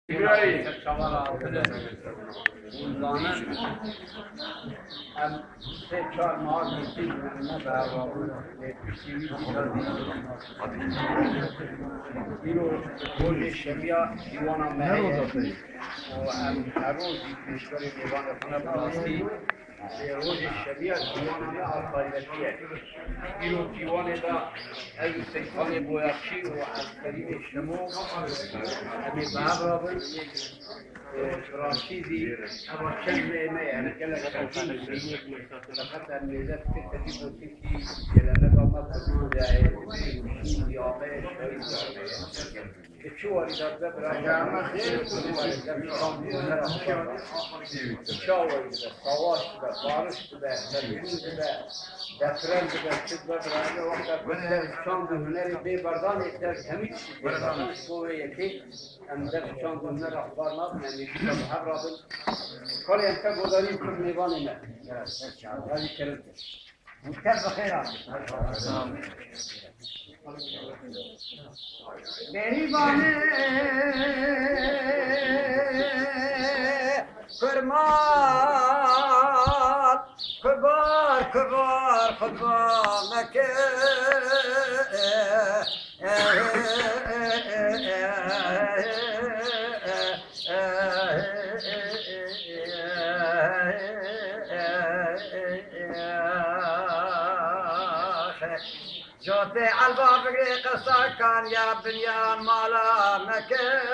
İbrahim. Uzanın hem tekrar mağazı birbirine beraber yetiştiğimiz bir o şemya divana mehye o hem roz peşveri divana kana parasti روز شبیه دیوانه آفریدیه بیرو دیوانه دا از سیفان بویاچی و از کریم شمو همی باب رابن راشیدی اما چند نیمه یعنی کلا شبیه لقد المیزت که تجیب بودی که جلنه با ما تجیب دعیه دیامه شوید چو واردات برای جامعه خیلی واردات شاوید سواش بارش بده درگیری بده دفتران بده چیز برای وقت بده چند هنری به بردان احتیاج همین قوه یکی اندر چند هنر اخبار نبود نمیشه هر رابط کاری انت گذاری کن میوانی نه هذه کرده مکتب بخیر بریبانه فرمان کبار کبار خدا مکه جوتي عالباب بقري قصة كان يا بنيان مالا مكة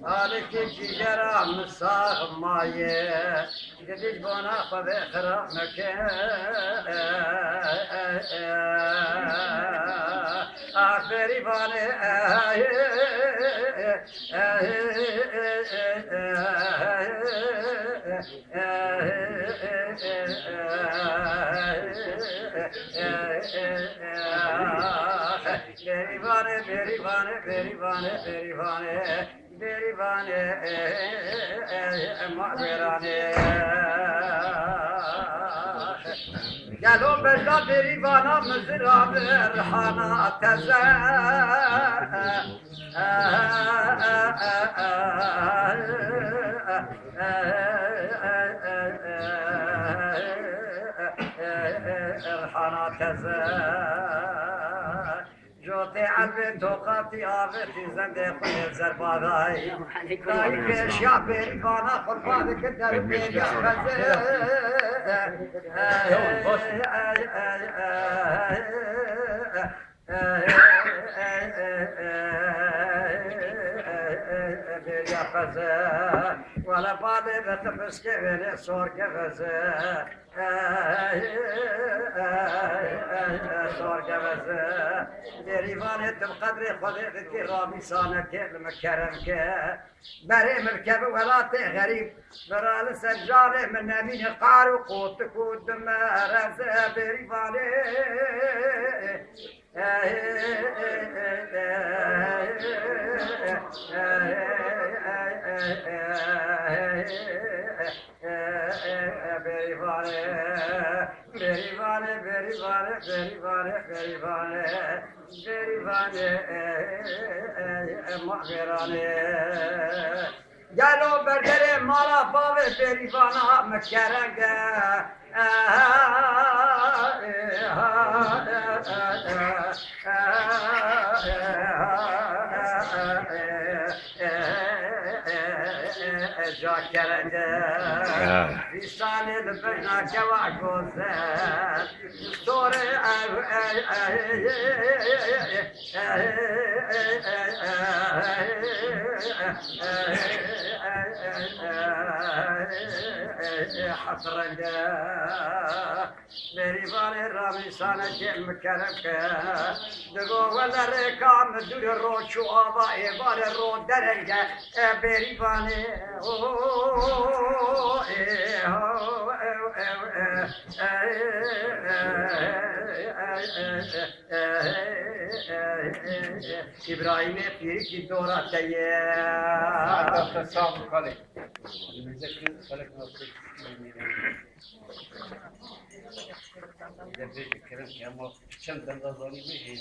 عليك الجيجرة مساغ مايه جديد بنا خبخرة مكة آخری بانه بریبانه معبرانه گلو بجا بریبانا مزراب رحانا تزا رحانا تزا جوتي عربي توقاتي آفتي زنده خلي زرباغاي داي بيش يا بيربانا خربانك الدرب يا يا خزا ولا بعد بتبسك بين صور كغزا صور كغزا ديريفانة بقدر خذيتك رامي صانك المكرمك بري مركب ولا غريب برال سجارة من نمين قار وقوتك ودمار ديريفانة گلو بردر مالا باو بریوانا مکرنگه جا کرنگه ریسانه لبنا جوا گوزن دوره حسرنگه بریوان رامی سانه جل مکرمکه دگو ولا رکام دور رو چو آبا ایوان رو درنگه بریوانه İbrahim'e bir ki doğratayım. Hadi sağ ol. المذكر فلك نصيب إذا بيجي كلام كلام كم تنظرني به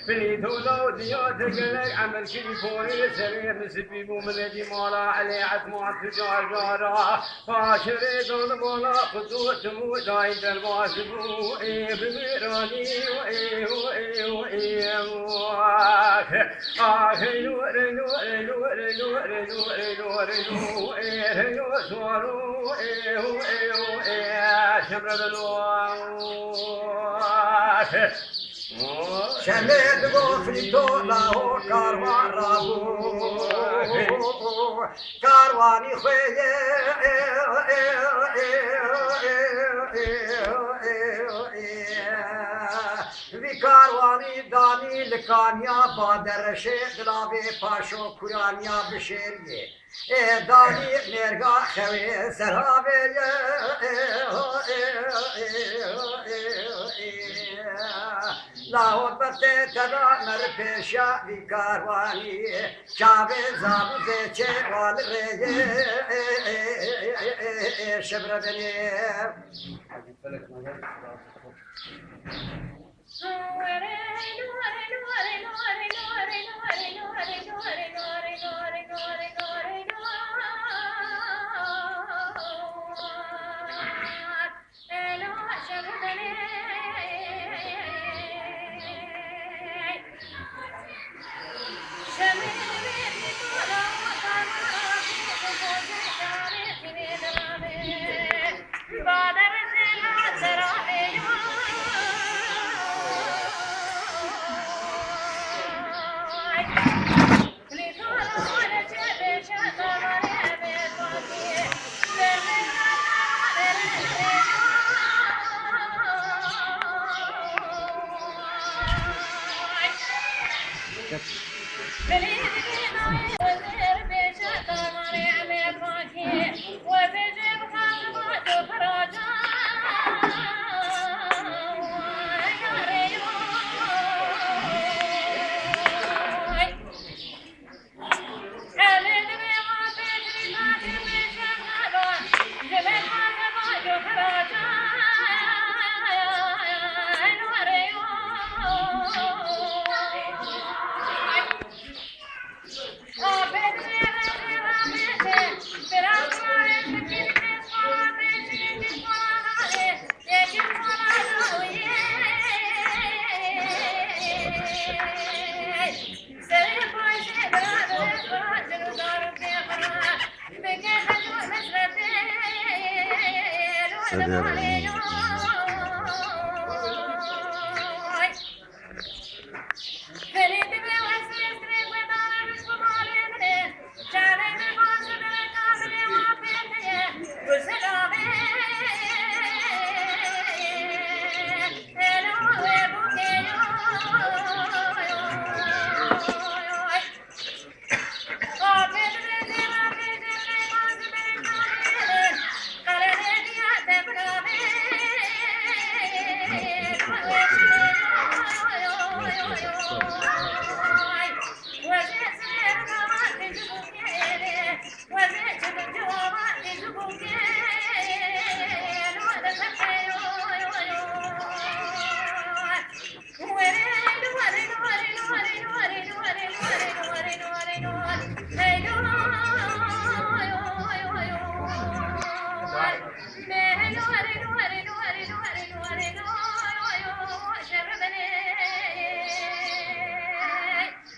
بني دولة ودياتك لك عمل كل فوري سريع مسبي مملدي مالا علي عثمان تجار جارا فاشري دول مالا خطوة تمو داين درباز بو بميراني نور نور نور نور نور نور نور سوارو شمر بلوار شمد گفتی تو لاو کاروان رابو کاروانی خویه وی کاروانی دانی لکانیا بادرشه دلاوی پاشو کرانیا بشیریه دانی نرگا خوی سرابه لاهور بسته تدا نر پیشا وی کاروانی چاوه زابوزه چه وال ریه شبر بنی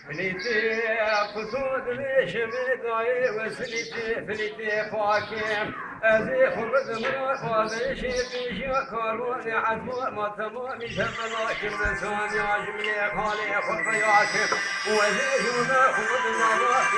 فليتي قصود ليش بداي وسليتي فليتي فاكم أزي خبز مرات فاضي شيء كاروني عزمه ما تمام يشمل كل ثاني عجمي خالي خطياتك وزي جونا خبز مرات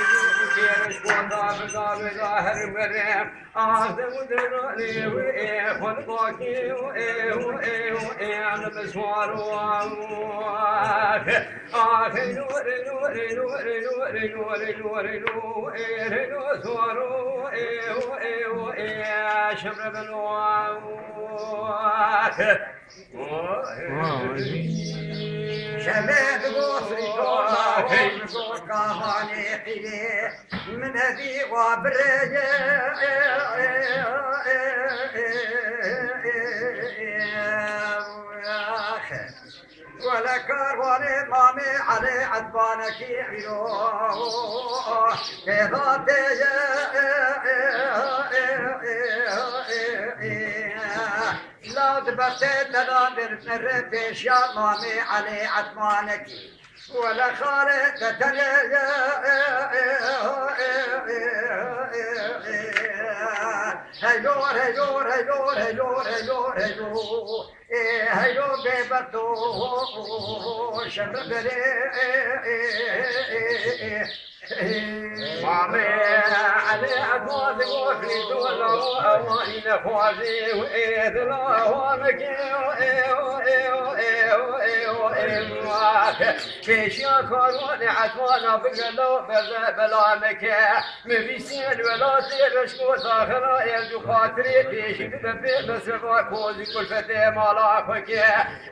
كيرش وضع بضع ظاهر مريم أعظم دراني وإيه خلقاكي وإيه أنا بسوار وعواك آخي نوري نوري نوري نوري نوري نوري نوري نوري سوار وإيه شبر بالواك شباب غوصي طول كهاني حلي من هذي وبرج ولا كروان مامي علي عدبانك يعلو كذا لا تبتت لا برفش يا مامي علي عدبانك ولا خالد هيدور هيدور هيدور هيدور هيدور هيدور هيدور بيبرتو شباب مامي علي عدواني وفي دول أواني نفوزي وإيه لا وانك فيش يا كاروني عدوانا بقلو بلانك مبيسين ولا تير شكو ساخرا يرجو خاطري فيش ببي مسرفا كوزي كل فتي مالاخك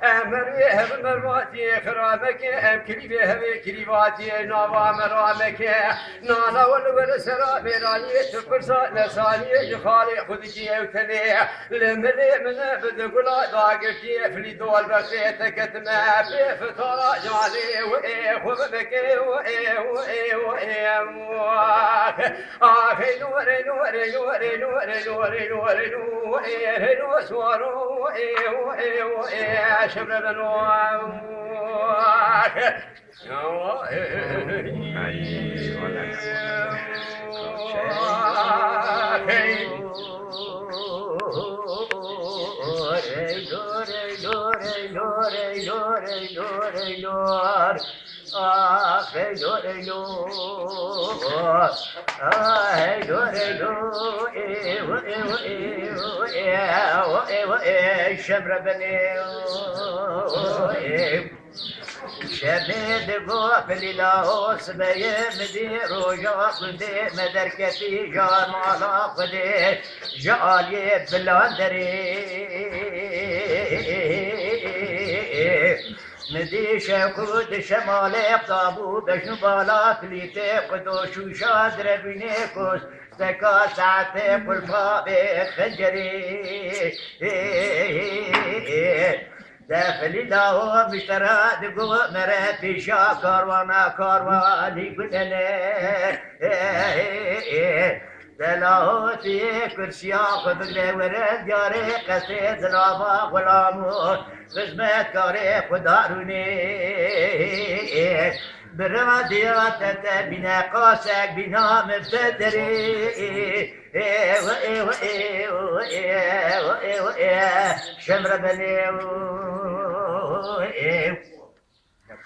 أمريه بمرواتي خرامك أمكري بهبي كريباتي نابا مرامك نانا والور سرا ميراني تفرسا لساني جخالي خذكي اوتني لملي من بدقلا داقفتي في دول بخيتك تما بفترة جالي وإيه خذبك وإيه آخي نوري نوري نوري نوري نوري نوري نوري نوري سوارو وإيه شبر النوار شبر بني شبيد قافل لاوس بيه مدير وجاق دي مدركتي جار مالاق دي جالي بلاندري مدي شكود شمالي طابو بشنو بالات ليتي قدوشو شادر بنيكوس سكا ساعتي قلفا خنجري داخل الله مشترى دقو مراتي شاكر وانا كارواني قلنا دلاوتي كرسيا خذ ورد جاري قصيد رابا غلامو خدمت كاري خداروني براديات بنا قاسك بنا مبتدري شمر بني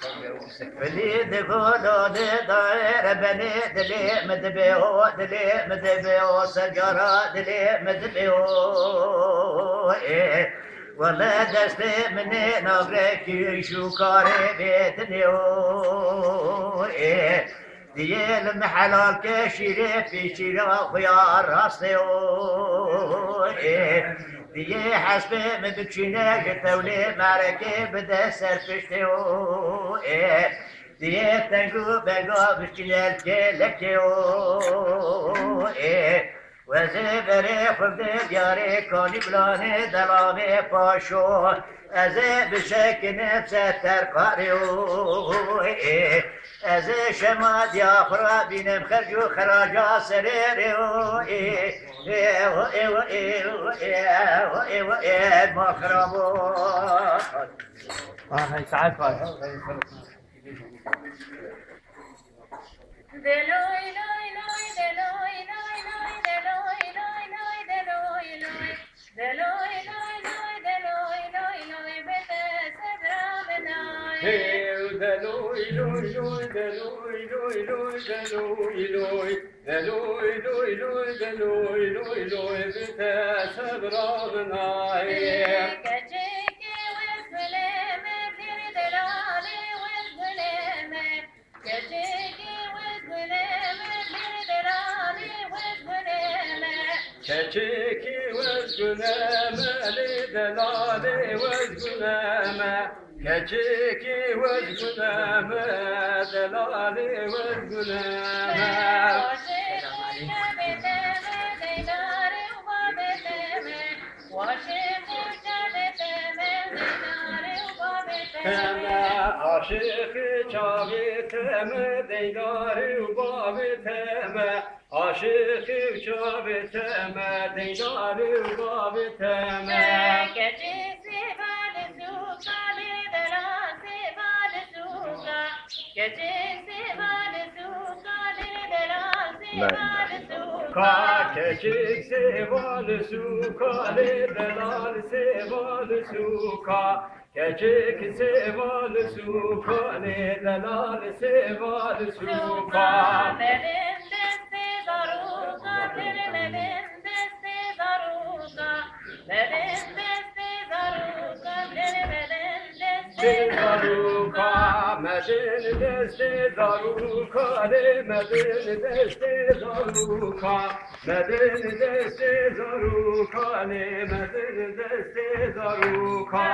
بلي دغولو داير بني دلي مدبيو دلي مدبيو سجارة دلي مدبيو ولا دستي مني نغرك شو كاري بيتنيو ديال المحلال كشيري في شيرا خيار راسيو دي حسبي مدكشينا جتولي معركي بدا سرفشتيو دي تنقو بقو بشكينا الجلكيو وزبري خبدي دياري كوني بلاني دلامي باشو ازي بشك نفسه ترقاريو از شما دیافرا بینم خرجو خراجا سریریو مخربو هاي تعال فاي دلوي لوي لوي دلوي لوي لوي دلوي لوي لوي دلوي لوي دلوي لوي لوي دلوي لوي لوي بتسبرا بناي دلوي لوي لوي دلوي لوي لوي دلوي لوي دلوي لوي لوي دلوي لوي لوي بتسبرا بناي كجيكي والسلامة بير دلالي والسلامة كجيكي والسلامة بير دلالي والسلامة كجيكي والسلامة لدلالي والسلامة كجيكي والسلامة دلالي والسلامة عاشق چاوی تم دیداری و بابی تم عاشق چاوی تم دیداری و بابی تم کچی سیبال سوکا لیدران سیبال سوکا کچی سیبال سوکا لیدران سیبال سوکا کچک سیبال سوکا لیدران سیبال سوکا کچک سیبال سوکا لیدران سیبال سوکا مدن دستی داروکا دل مدن دستی داروکا مدن دستی داروکا دل مدن دستی داروکا مدن دستی داروکا مدن دستی داروکا مدن دستی داروکا مدن دستی داروکا